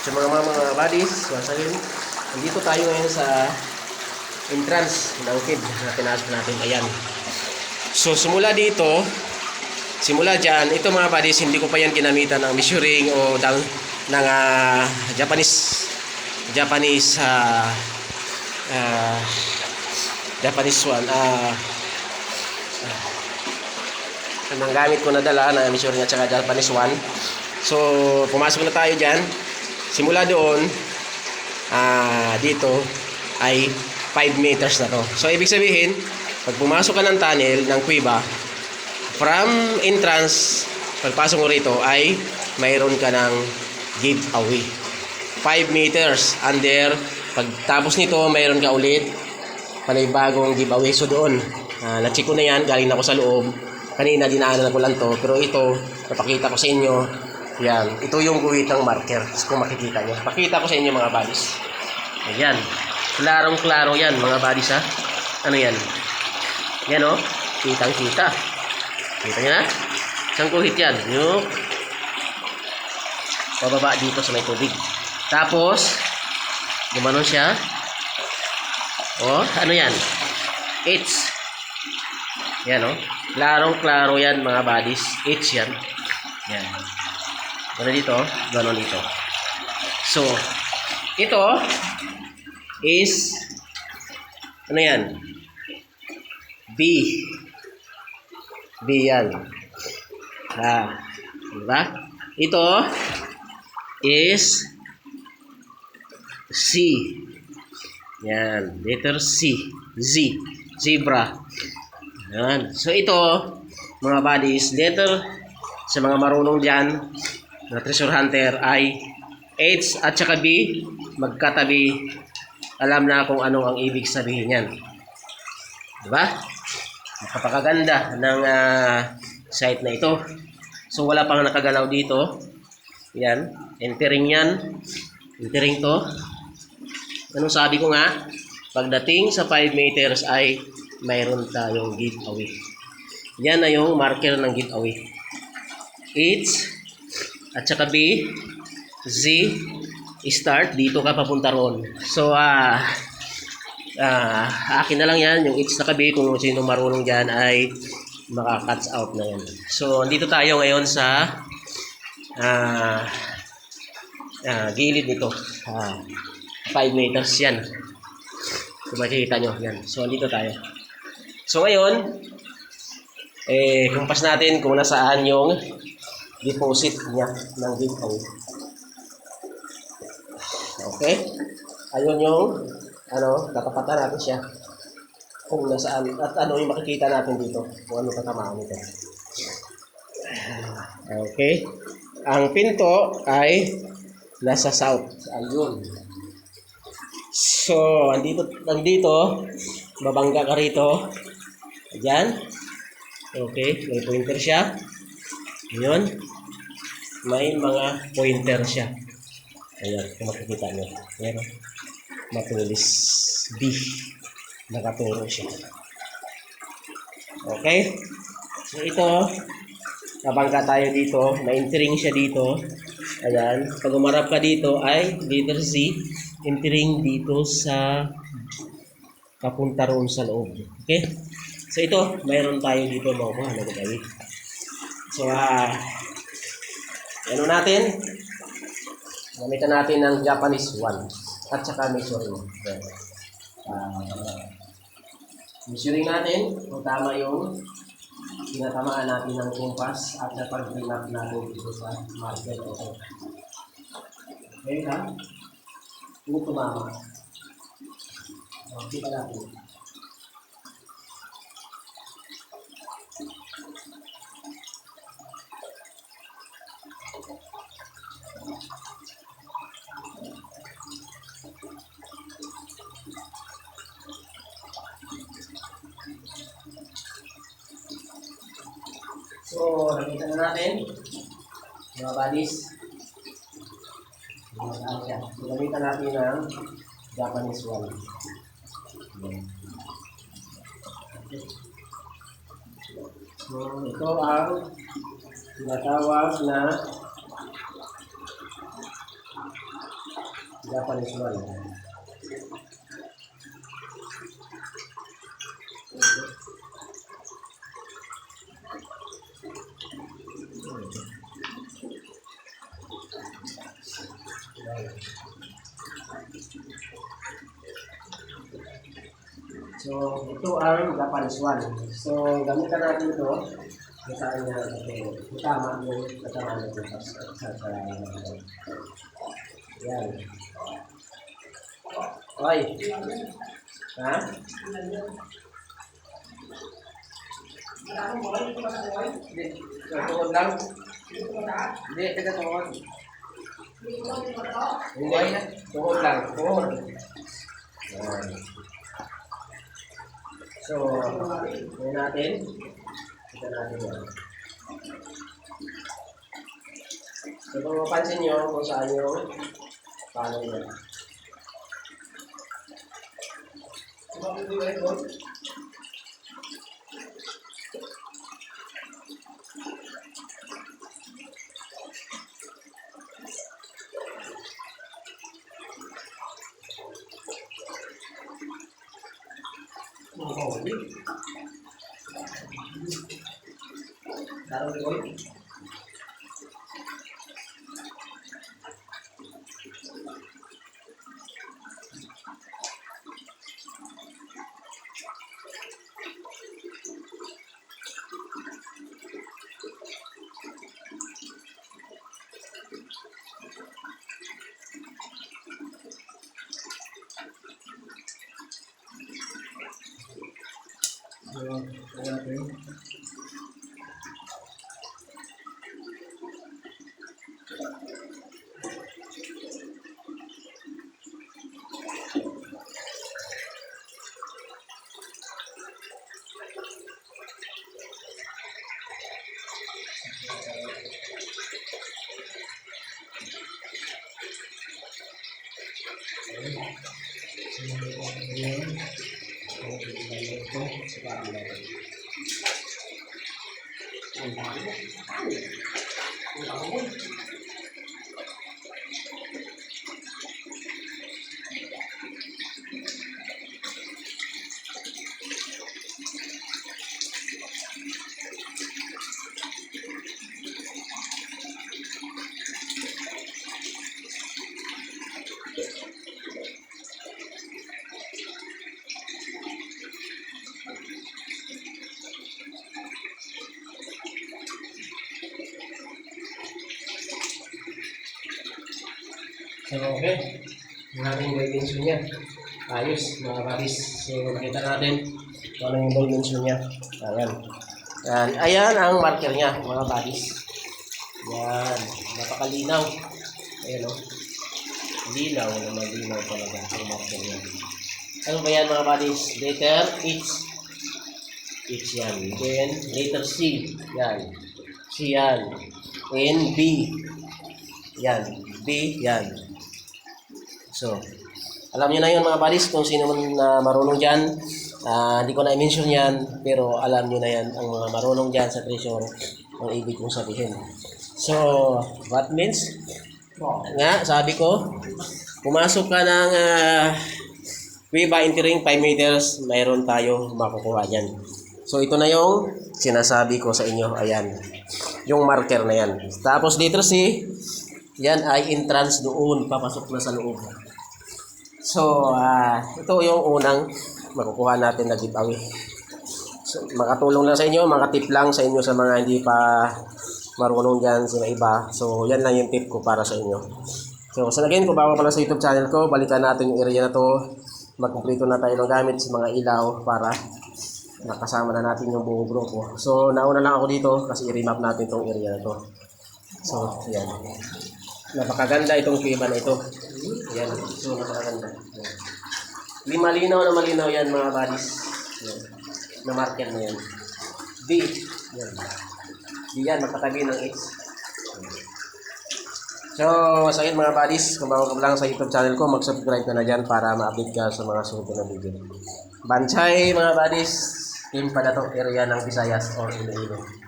So mga buddies, once again, nandito tayo ngayon sa entrance ng kid na pinasok natin. Ayan. So simula dyan, ito mga buddies, hindi ko pa yan ginamitan ng measuring o ng Japanese one. Ang gamit ko na dala na measuring at saka Japanese one. So pumasok na tayo dyan. Simula doon, dito ay 5 meters na to. So ibig sabihin, pag pumasok ka ng tunnel ng kuweba, from entrance, pagpasok mo rito ay mayroon ka ng giveaway. 5 meters. And there, pagtapos nito, mayroon ka ulit panibagong giveaway. So doon, na-check ko na yan, galing ako sa loob. Kanina dinaanan ko lang to, pero ito, napakita ko sa inyo. Yan, ito yung guhitang marker. Kung makikita nyo. Pakita ko sa inyo mga buddies. Ayan. Klarong-klaro yan mga buddies ha. Ano yan? Yan o. Kitang-kita. Kita nyo na? Isang guhit yan. Yung pababa dito sa may tubig. Tapos, gumanon siya. O, ano yan? H. Yan o. Klarong-klaro yan mga buddies. H yan. Yan. Ano dito? Ganon dito. So, ito is ano yan? B. B yan. Diba? Ito is C. Yan. Letter C. Z. Zebra. Yan. So, ito, mga buddies, letter sa mga marunong dyan na treasure hunter ay H at saka B magkatabi. Alam na kung ano ang ibig sabihin yan. Diba? Napakaganda ng site na ito. So wala pang nakagalaw dito. Yan. Entering yan. Entering to. Anong sabi ko nga? Pagdating sa 5 meters ay mayroon tayong giveaway. Yan na yung marker ng giveaway. H at saka B, Z, start, dito ka papunta roon. So, akin na lang yan, yung H na B, kung sino marunong dyan ay maka-cuts out na yan. So, andito tayo ngayon sa gilid nito. 5 meters yan. Kung makikita nyo, yan. So, andito tayo. So, ngayon, kumpas natin kung nasaan yung deposit niya ng giveaway. Okay? Ayun yung tatapatan natin siya kung nasaan at ano yung makikita natin dito kung ano katamaan nito. Okay? Ang pinto ay nasa south. Ayun. So, andito babangga ka rito. Ayan. Okay, may pointer siya. Ayun. May mga pointer siya. Ayan, kung makikita nyo. Ayan, matulis B. Nakaturo siya. Okay. So, ito, nabangga tayo dito. May entering siya dito. Ayan. Pag umarap ka dito ay letter Z. Entering dito sa papunta roon sa loob. Okay. So, ito, mayroon tayo dito makuha na gagawin. So, ano natin? Gamitan natin ng Japanese one at saka measuring. Measuring natin kung tama yung tinatamaan natin ng kumpas at sa pag-bring up natin dito sa marker. Okay ha? Kung tumama. Kita natin. So, nakita na natin mga buddies. Gamitan natin ng Japanese one. So, ito ang tinatawag na Japanese wall. So, ito ang Japanese wall. So, gamitan natin ito. Kitaan niya ito. Tama yung katawan natin sa yan. Oy. Ha? Hindi. Tuhod lang. Hindi, taga tuhod. Hindi. Tuhod lang. Tuhod. Yan. So, ngayon natin. Kita natin yan. So, kung mapansin nyo kung saan yung paano yan. Taruh di So, okay. Yung ating dimension niya. Ayos, mga buddies. So, nakita natin kung ano yung dimension niya. Ayan. Ayan. Ayan ang marker niya, mga buddies. Yan. Napakalinaw. Ayan o. Linaw na malinaw talaga ang marker niya. Ano ba yan, mga buddies? Letter H. H yan. Then, letter C. Yan. C yan. N, B. Yan. B, yan. So, alam niyo na yun mga buddies kung sino man marunong dyan. Hindi ko na i-mention yan, pero alam niyo na yan ang mga marunong dyan sa treasure ang ibig kong sabihin. So, what means? Nga, sabi ko, pumasok ka ng Cueva entering 5 meters, mayroon tayo makukuha dyan. So, ito na yung sinasabi ko sa inyo. Ayan, yung marker na yan. Tapos dito yan ay entrance doon, papasok na sa loob. So, ito yung unang makukuha natin na giveaway. So, makatulong lang sa inyo, mga tip lang sa inyo sa mga hindi pa marunong dyan sa iba. So, yan lang yung tip ko para sa inyo. So, again, kung bago pala sa YouTube channel ko, balikan natin yung area na to. Magkumpleto na tayo ng gamit sa mga ilaw para nakasama na natin yung buong grupo. So, nauna lang ako dito kasi i-remap natin itong area na to. So, yan. Napakaganda itong kuweba na ito. Yan. So, napakaganda. Malinaw na malinaw yan mga buddies. Yan. Na marker na yan. D. Yan. D yan. Magkatabi ng H. So, sa mga buddies, kung bago ka lang sa YouTube channel ko, mag-subscribe ka na dyan para ma-update ka sa mga susunod na video. Banchay mga buddies. Team pa na itong area ng Visayas or Iloilo.